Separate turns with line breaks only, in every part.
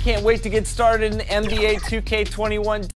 can't wait to get started in NBA 2K21.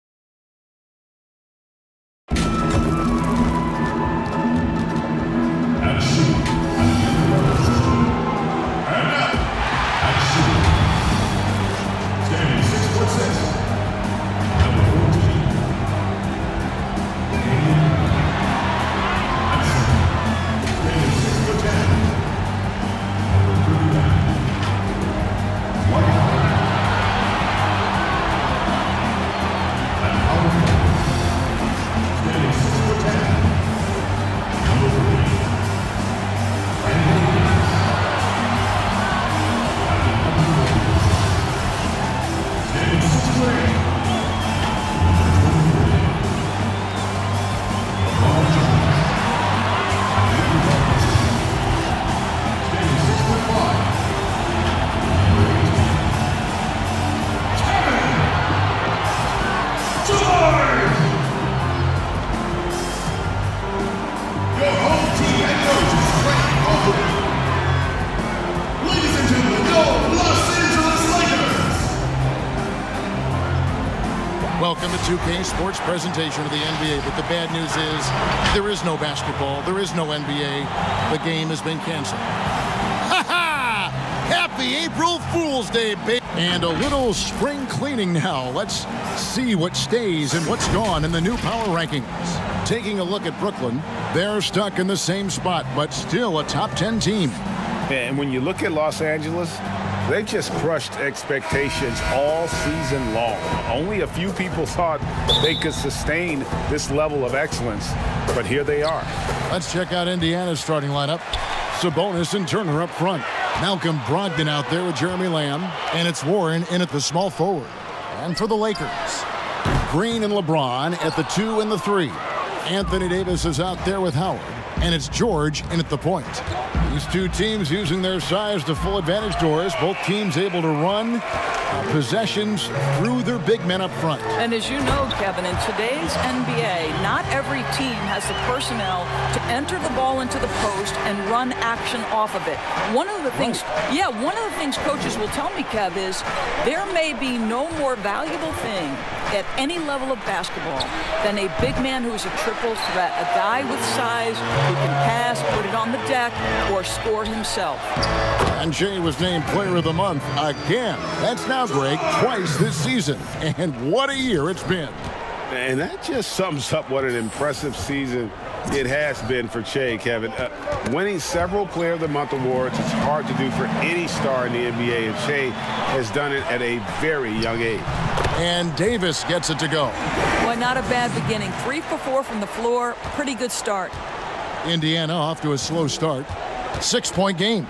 Welcome to 2K Sports presentation of the NBA, but the bad news is there is no basketball, there is no NBA. The game has been canceled. Ha ha! Happy April Fool's Day, baby! And a little spring cleaning now. Let's see what stays and what's gone in the new power rankings. Taking a look at Brooklyn, they're stuck in the same spot, but still a top 10 team.
And when you look at Los Angeles, they've just crushed expectations all season long. Only a few people thought they could sustain this level of excellence, but here they are.
Let's check out Indiana's starting lineup. Sabonis and Turner up front. Malcolm Brogdon out there with Jeremy Lamb, and it's Warren in at the small forward. And for the Lakers, Green and LeBron at the 2 and the 3. Anthony Davis is out there with Howard, and it's George in at the point. These two teams using their size to full advantage doors. Both teams able to run possessions through their big men up front.
And as you know, Kevin, in today's NBA, not every team has the personnel to enter the ball into the post and run action off of it. One of the things coaches will tell me, Kev, is there may be no more valuable thing at any level of basketball than a big man who is a triple threat, a guy with size who can pass, put it on the deck, or score himself.
And Jay was named Player of the Month again. That's now, Greg, twice this season. And what a year it's been.
And that just sums up what an impressive season it has been for Shea, Kevin. Winning several Player of the Month awards is hard to do for any star in the NBA, and Shea has done it at a very young age.
And Davis gets it to go.
Boy, not a bad beginning. 3 for 4 from the floor. Pretty good start.
Indiana off to a slow start. 6-point game.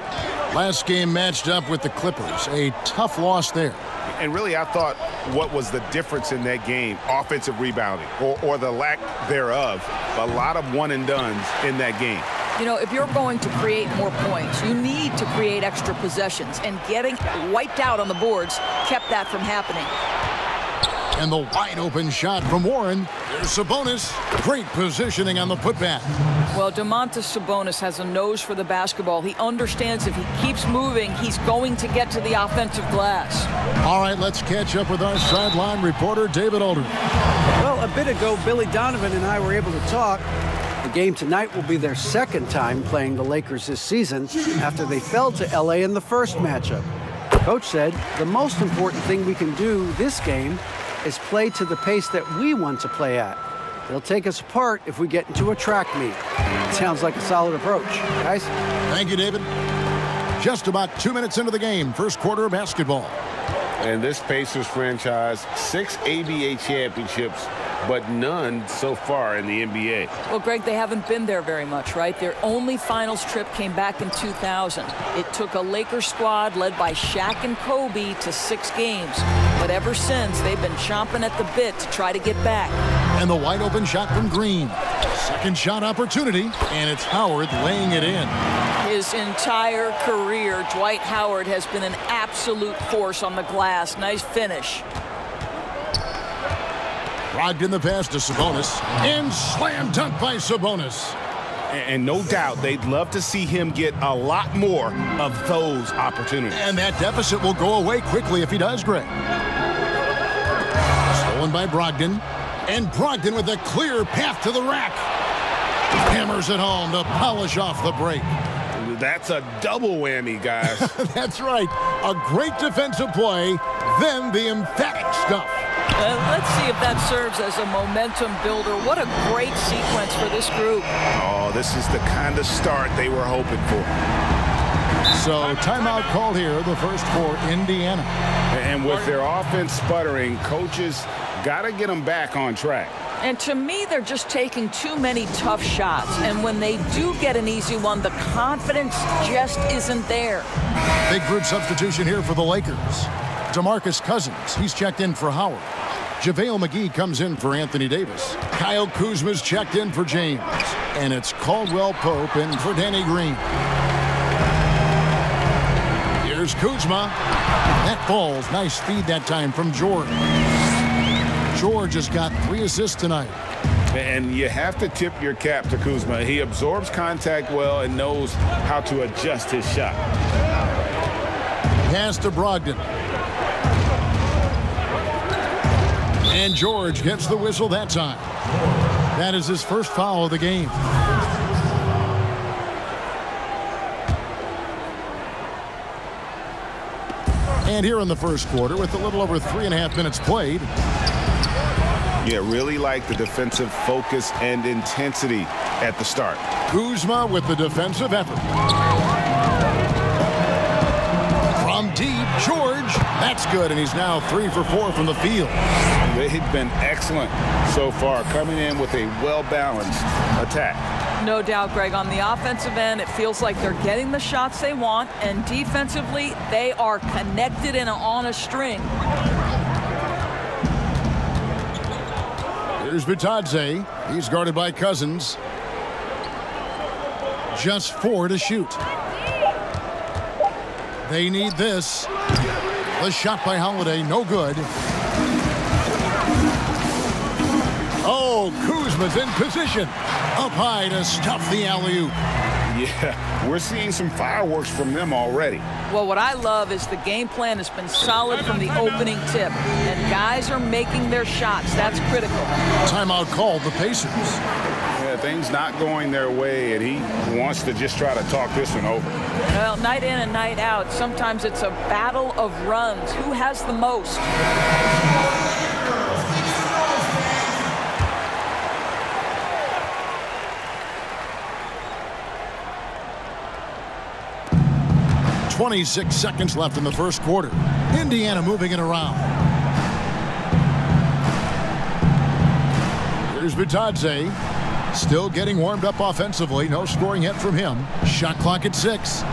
Last game matched up with the Clippers. A tough loss there.
And really, I thought what was the difference in that game? Offensive rebounding, or the lack thereof. A lot of one-and-dones in that game.
You know, if you're going to create more points, you need to create extra possessions. And getting wiped out on the boards kept that from happening.
And the wide-open shot from Warren. There's Sabonis. Great positioning on the putback.
Well, Domantas Sabonis has a nose for the basketball. He understands if he keeps moving, he's going to get to the offensive glass.
All right, let's catch up with our sideline reporter, David Alden.
Well, a bit ago, Billy Donovan and I were able to talk. The game tonight will be their second time playing the Lakers this season after they fell to L.A. in the first matchup. Coach said the most important thing we can do this game is play to the pace that we want to play at. They'll take us apart if we get into a track meet. Sounds like a solid approach, guys.
Thank you, David. Just about 2 minutes into the game, first quarter of basketball.
And this Pacers franchise, 6 ABA championships, but none so far in the NBA.
Well, Greg, they haven't been there very much, right? Their only finals trip came back in 2000. It took a Lakers squad led by Shaq and Kobe to 6 games. But ever since, they've been chomping at the bit to try to get back.
And the wide open shot from Green. Second shot opportunity, and it's Howard laying it in.
His entire career, Dwight Howard has been an absolute force on the glass. Nice finish.
Brogdon the pass to Sabonis, and slam dunk by Sabonis.
And no doubt they'd love to see him get a lot more of those opportunities.
And that deficit will go away quickly if he does, Greg. Stolen by Brogdon. And Brogdon with a clear path to the rack. Hammers it home to polish off the break.
That's a double whammy, guys.
That's right. A great defensive play, then the emphatic stuff.
Let's see if that serves as a momentum builder. What a great sequence for this group.
Oh, this is the kind of start they were hoping for.
So timeout called here, the first for Indiana.
And with their offense sputtering, coaches got to get them back on track.
And to me, they're just taking too many tough shots. And when they do get an easy one, the confidence just isn't there.
Big group substitution here for the Lakers. DeMarcus Cousins, he's checked in for Howard. JaVale McGee comes in for Anthony Davis. Kyle Kuzma's checked in for James. And it's Caldwell Pope in for Danny Green. Here's Kuzma. That falls. Nice feed that time from George. George has got 3 assists tonight.
And you have to tip your cap to Kuzma. He absorbs contact well and knows how to adjust his shot.
Pass to Brogdon. And George gets the whistle that time. That is his first foul of the game. And here in the first quarter, with a little over 3.5 minutes played.
Yeah, really like the defensive focus and intensity at the start.
Kuzma with the defensive effort. From deep, George. That's good, and he's now 3 for 4 from the field.
They've been excellent so far, coming in with a well-balanced attack.
No doubt, Greg. On the offensive end, it feels like they're getting the shots they want, and defensively, they are connected and on a string.
Here's Bitadze. He's guarded by Cousins. Just 4 to shoot. They need this. The shot by Holiday, no good. Oh, Kuzma's in position. Up high to stuff the alley-oop.
Yeah, we're seeing some fireworks from them already.
Well, what I love is the game plan has been solid from the opening tip, and guys are making their shots. That's critical.
Timeout called the Pacers.
Yeah, things not going their way, and he wants to just try to talk this one over.
Well, night in and night out, sometimes it's a battle of runs. Who has the most?
.26 seconds left in the first quarter. Indiana moving it around. Here's Bitadze. Still getting warmed up offensively. No scoring yet from him. Shot clock at 6.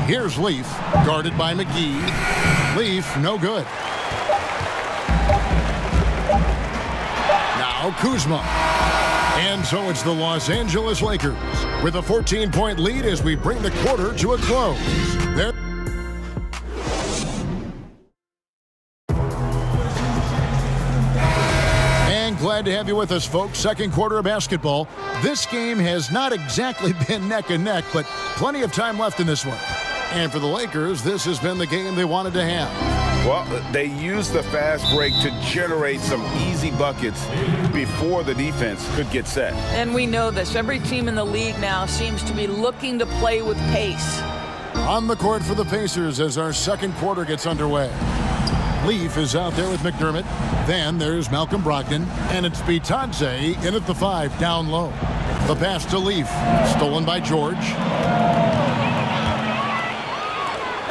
Here's Leaf, guarded by McGee. Leaf, no good. Now Kuzma. And so it's the Los Angeles Lakers with a 14-point lead as we bring the quarter to a close. And glad to have you with us, folks. Second quarter of basketball. This game has not exactly been neck and neck, but plenty of time left in this one. And for the Lakers, this has been the game they wanted to have.
Well, they used the fast break to generate some easy buckets before the defense could get set.
And we know this. Every team in the league now seems to be looking to play with pace.
On the court for the Pacers as our second quarter gets underway. Leaf is out there with McDermott. Then there's Malcolm Brogdon. And it's Bitadze in at the 5 down low. The pass to Leaf. Stolen by George.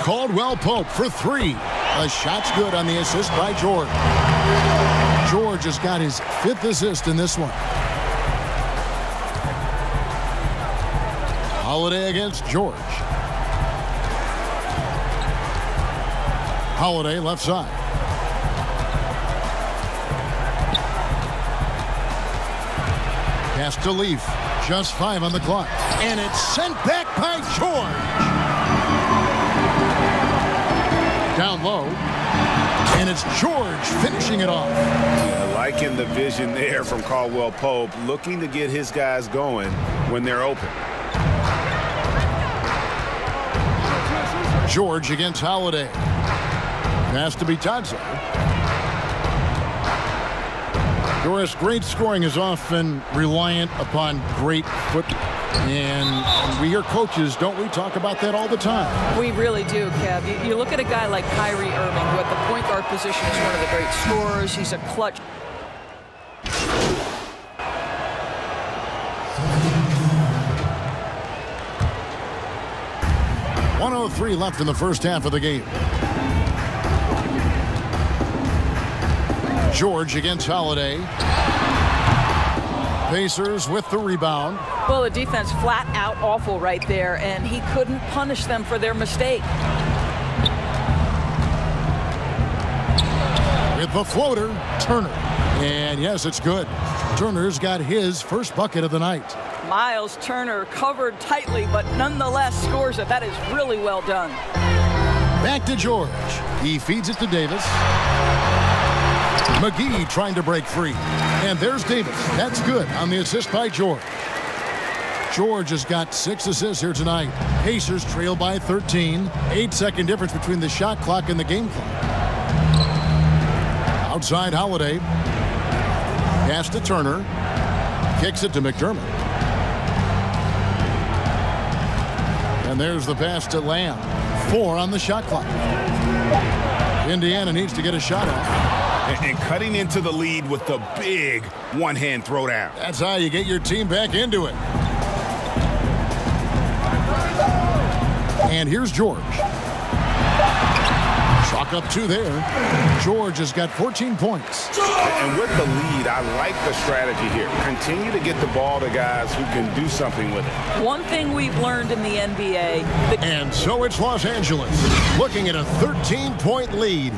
Caldwell Pope for 3. The shot's good on the assist by George. George has got his 5th assist in this one. Holiday against George. Holiday left side. Pass to Leaf. Just 5 on the clock. And it's sent back by George. Down low, And it's George finishing it off.
Yeah, liking the vision there from Caldwell Pope, looking to get his guys going when they're open.
George against Holiday. Has to be Bitadze. Doris, great scoring is often reliant upon great football. And we hear coaches, don't we, talk about that all the time?
We really do, Kev. You look at a guy like Kyrie Irving, who at the point guard position is one of the great scorers. He's a clutch.
.103 left in the first half of the game. George against Holiday. Pacers with the rebound.
Well, the defense flat out awful right there, and he couldn't punish them for their mistake.
With the floater, Turner. And yes, it's good. Turner's got his first bucket of the night.
Miles Turner covered tightly, but nonetheless scores it. That is really well done.
Back to George. He feeds it to Davis. McGee trying to break free. And there's Davis. That's good on the assist by George. George has got 6 assists here tonight. Pacers trail by 13. 8-second difference between the shot clock and the game clock. Outside Holiday. Pass to Turner. Kicks it to McDermott. And there's the pass to Lamb. 4 on the shot clock. Indiana needs to get a shot off.
And cutting into the lead with the big one-hand throwdown.
That's how you get your team back into it. And here's George. Chalk up 2 there. George has got 14 points.
And with the lead, I like the strategy here. Continue to get the ball to guys who can do something with it.
One thing we've learned in the NBA.
And so it's Los Angeles looking at a 13-point lead.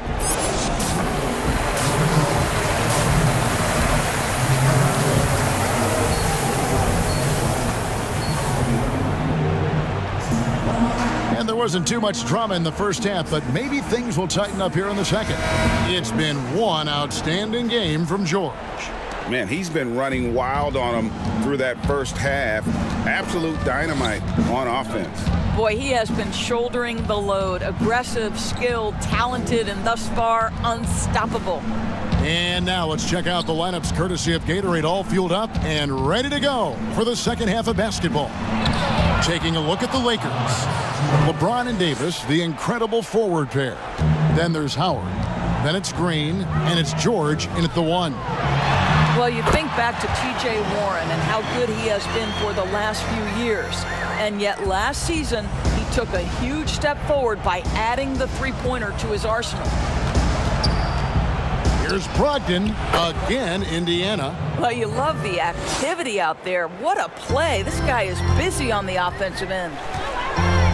There wasn't too much drama in the first half, but maybe things will tighten up here in the second. It's been one outstanding game from George.
Man, he's been running wild on them through that first half. Absolute dynamite on offense.
Boy, he has been shouldering the load. Aggressive, skilled, talented, and thus far unstoppable.
And now let's check out the lineups courtesy of Gatorade, all fueled up and ready to go for the second half of basketball. Taking a look at the Lakers. LeBron and Davis, the incredible forward pair. Then there's Howard. Then it's Green. And it's George in at the 1.
Well, you think back to T.J. Warren and how good he has been for the last few years. And yet last season, he took a huge step forward by adding the three-pointer to his arsenal.
Here's Brogdon, again, Indiana.
Well, you love the activity out there. What a play. This guy is busy on the offensive end.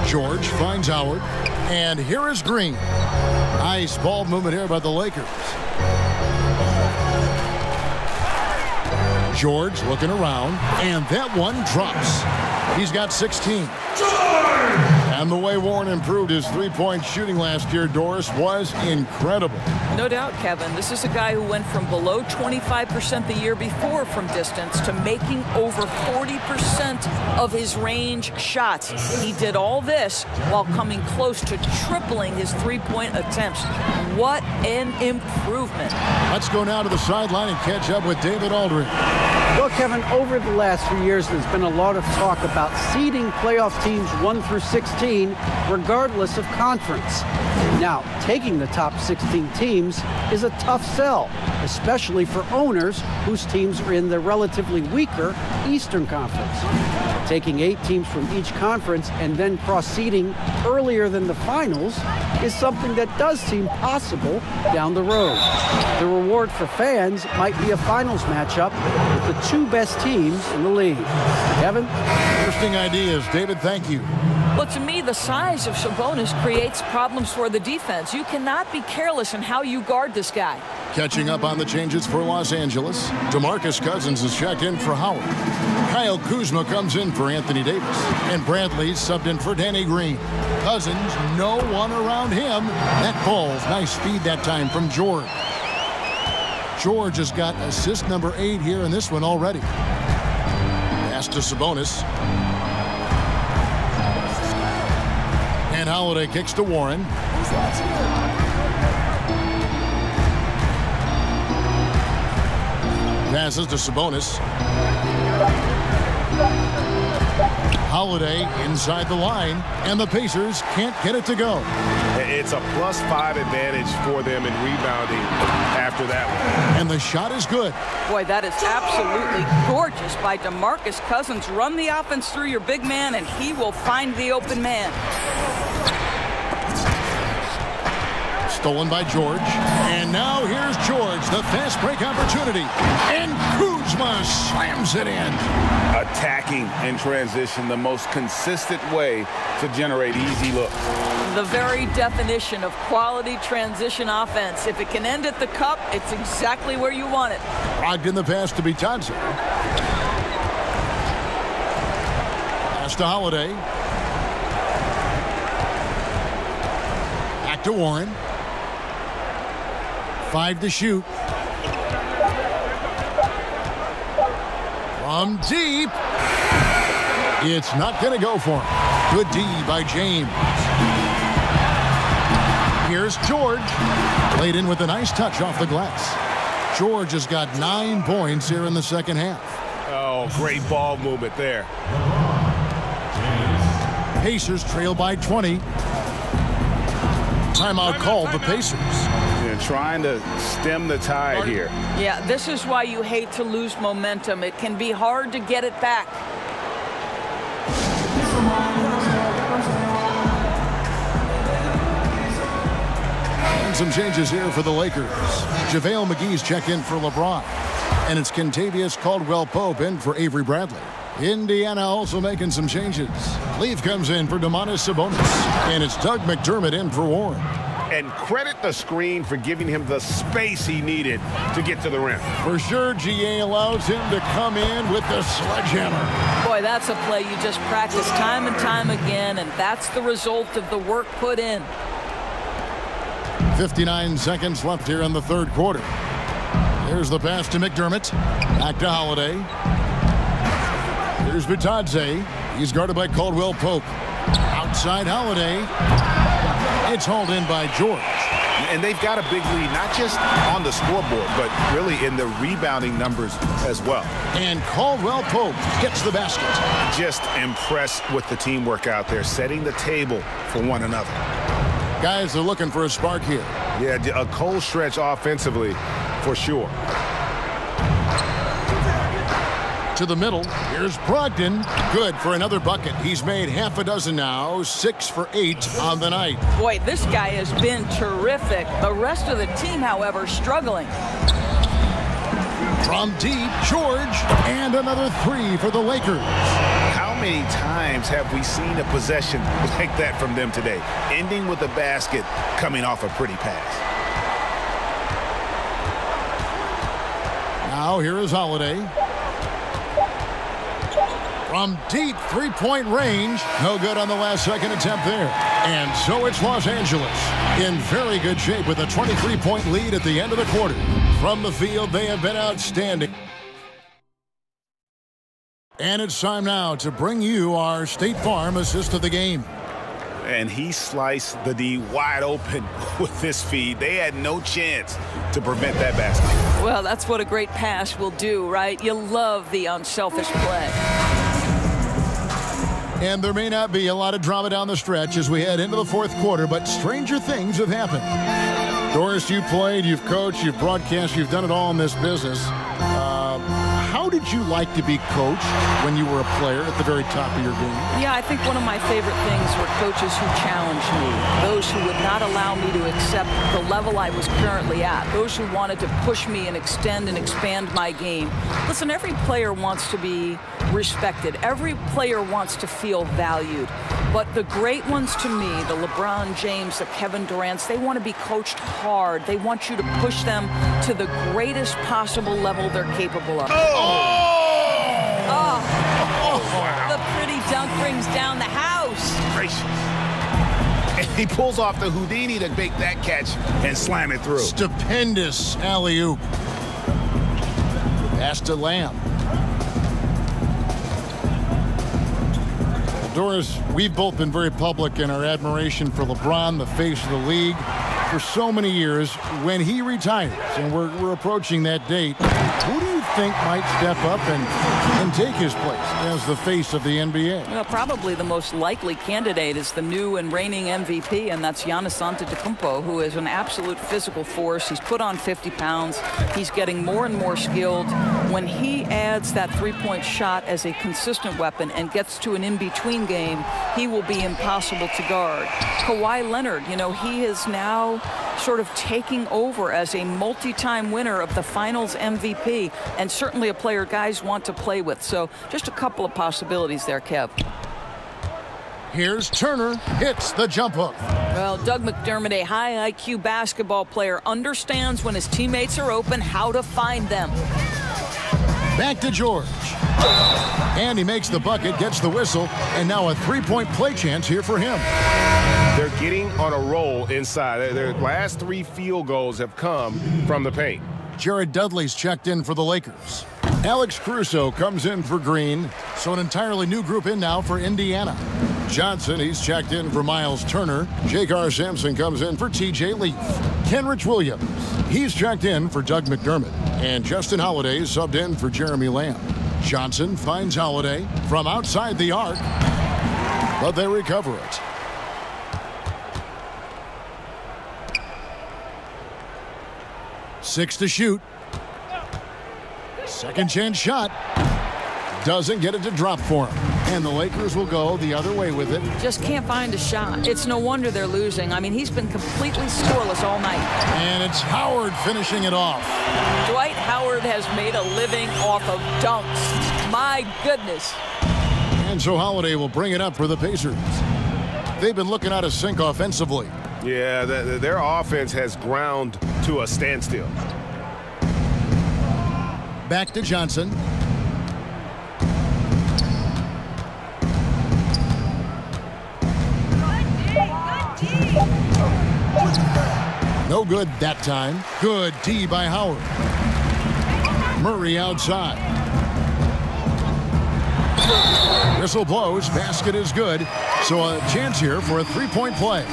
George finds Howard. And here is Green. Nice ball movement here by the Lakers. George looking around. And that one drops. He's got 16. And the way Warren improved his three-point shooting last year, Doris, was incredible.
No doubt, Kevin. This is a guy who went from below 25% the year before from distance to making over 40% of his range shots. He did all this while coming close to tripling his three-point attempts. What an improvement.
Let's go now to the sideline and catch up with David Aldridge.
Well, Kevin, over the last few years, there's been a lot of talk about seeding playoff teams 1 through 16, regardless of conference. Now, taking the top 16 teams is a tough sell, especially for owners whose teams are in the relatively weaker Eastern Conference. Taking 8 teams from each conference and then cross-seeding earlier than the finals is something that does seem possible down the road. The reward for fans might be a finals matchup with the 2 best teams in the league. Kevin?
Interesting ideas. David, thank you.
Well, to me, the size of Sabonis creates problems for the defense. You cannot be careless in how you guard this guy.
Catching up on the changes for Los Angeles, DeMarcus Cousins is checked in for Howard. Kyle Kuzma comes in for Anthony Davis. And Bradley's subbed in for Danny Green. Cousins, no one around him. That falls. Nice feed that time from George. George has got assist number 8 here in this one already. Pass to Sabonis. And Holiday kicks to Warren. Passes to Sabonis. Holiday inside the line, and the Pacers can't get it to go.
It's a +5 advantage for them in rebounding after that one.
And the shot is good.
Boy, that is absolutely gorgeous by DeMarcus Cousins. Run the offense through your big man, and he will find the open man.
Stolen by George. And now here's George, the fast break opportunity. And Kuzma slams it in.
Attacking in transition, the most consistent way to generate easy looks.
The very definition of quality transition offense. If it can end at the cup, it's exactly where you want it.
Locked in the pass to Bitadze. Pass to Holiday. Back to Warren. 5 to shoot. From deep. It's not going to go for him. Good D by James. Here's George. Played in with a nice touch off the glass. George has got 9 points here in the second half.
Oh, great ball movement there.
Pacers trail by 20. Timeout called the Pacers.
They're trying to stem the tide here.
Yeah, this is why you hate to lose momentum. It can be hard to get it back.
And some changes here for the Lakers. JaVale McGee's check in for LeBron. And it's Kentavious Caldwell-Pope in for Avery Bradley. Indiana also making some changes. Leaf comes in for Domantas Sabonis. And it's Doug McDermott in for Warren.
And credit the screen for giving him the space he needed to get to the rim.
For sure, GA allows him to come in with the sledgehammer.
Boy, that's a play you just practice time and time again, and that's the result of the work put in.
59 seconds left here in the third quarter. Here's the pass to McDermott. Back to Holiday. Here's Bitadze. He's guarded by Caldwell-Pope. Outside Holiday. It's hauled in by George.
And they've got a big lead, not just on the scoreboard, but really in the rebounding numbers as well.
And Caldwell-Pope gets the basket.
Just impressed with the teamwork out there, setting the table for one another.
Guys are looking for a spark here.
Yeah, a cold stretch offensively, for sure.
To the middle, here's Brogdon. Good for another bucket. He's made half a dozen now, 6 for 8 on the night.
Boy, this guy has been terrific. The rest of the team, however, struggling.
From deep, George, and another 3 for the Lakers.
How many times have we seen a possession like that from them today, ending with a basket coming off a pretty pass?
Now here is Holiday. From deep three-point range. No good on the last second attempt there. And so it's Los Angeles in very good shape with a 23-point lead at the end of the quarter. From the field, they have been outstanding. And it's time now to bring you our State Farm assist of the game.
And he sliced the D wide open with this feed. They had no chance to prevent that basket.
Well, that's what a great pass will do, right? You love the unselfish play.
And there may not be a lot of drama down the stretch as we head into the fourth quarter, but stranger things have happened. Doris, you played, you've coached, you've broadcast, you've done it all in this business. How did you like to be coached when you were a player at the very top of your game?
Yeah, I think one of my favorite things were coaches who challenged me, those who would not allow me to accept the level I was currently at, those who wanted to push me and extend and expand my game. Listen, every player wants to be respected. Every player wants to feel valued. But the great ones to me, the LeBron James, the Kevin Durants, they want to be coached hard. They want you to push them to the greatest possible level they're capable of.
Oh!
The pretty dunk brings down the house.
Gracious. And he pulls off the Houdini to make that catch and slam it through.
Stupendous alley-oop. Pass to Lamb. Doris, we've both been very public in our admiration for LeBron, the face of the league, for so many years. When he retires, and we're approaching that date, who do you think might step up and take his place as the face of the NBA?
Well, probably the most likely candidate is the new and reigning MVP, and that's Giannis Antetokounmpo, who is an absolute physical force. He's put on 50 pounds. He's getting more and more skilled. When he adds that three-point shot as a consistent weapon and gets to an in-between game, he will be impossible to guard. Kawhi Leonard, you know, he is now sort of taking over as a multi-time winner of the Finals MVP, and certainly a player guys want to play with. So just a couple of possibilities there, Kev.
Here's Turner, hits the jump hook.
Well, Doug McDermott, a high IQ basketball player, understands when his teammates are open how to find them.
Back to George. And he makes the bucket, gets the whistle, and now a three-point play chance here for him.
They're getting on a roll inside. Their last 3 field goals have come from the paint.
Jared Dudley's checked in for the Lakers. Alex Caruso comes in for Green, so an entirely new group in now for Indiana. Johnson, he's checked in for Miles Turner. J.K. Sampson comes in for T.J. Leaf. Kenrich Williams, he's checked in for Doug McDermott. And Justin Holiday is subbed in for Jeremy Lamb. Johnson finds Holiday from outside the arc, but they recover it. Six to shoot. Second chance shot. Doesn't get it to drop for him. And the Lakers will go the other way with it.
Just can't find a shot. It's no wonder they're losing. I mean, he's been completely scoreless all night.
And it's Howard finishing it off.
Dwight Howard has made a living off of dunks. My goodness.
And so Holiday will bring it up for the Pacers. They've been looking out of sync offensively.
Yeah, their offense has ground to a standstill.
Back to Johnson. No good that time. Good D by Howard. Murray outside. Whistle blows. Basket is good. So a chance here for a three-point play.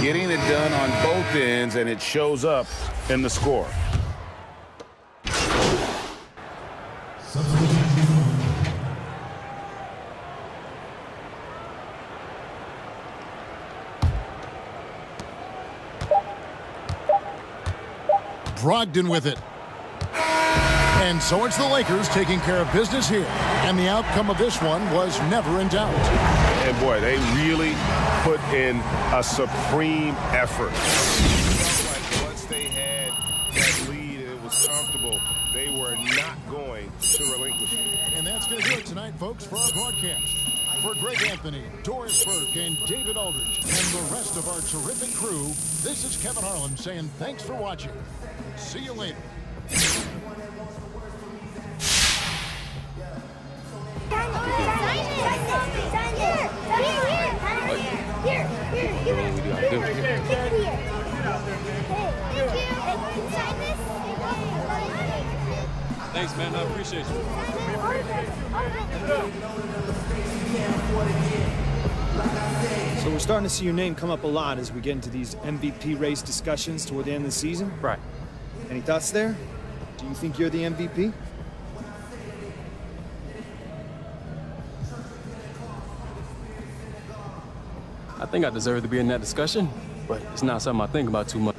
Getting it done on both ends, and it shows up in the score.
Brogdon with it. And so it's the Lakers taking care of business here. And the outcome of this one was never in doubt.
And boy, they really put in a supreme effort. Once they had that lead and it was comfortable, they were not going to relinquish it.
And that's going to do it tonight, folks, for our broadcast. For Greg Anthony, Doris Burke, and David Aldridge, and the rest of our terrific crew, this is Kevin Harlan saying thanks for watching. See you later.
Thanks, man. I appreciate you.
So we're starting to see your name come up a lot as we get into these MVP race discussions toward the end of the season.
Right.
Any thoughts there? Do you think you're the MVP?
I think I deserve to be in that discussion, but it's not something I think about too much.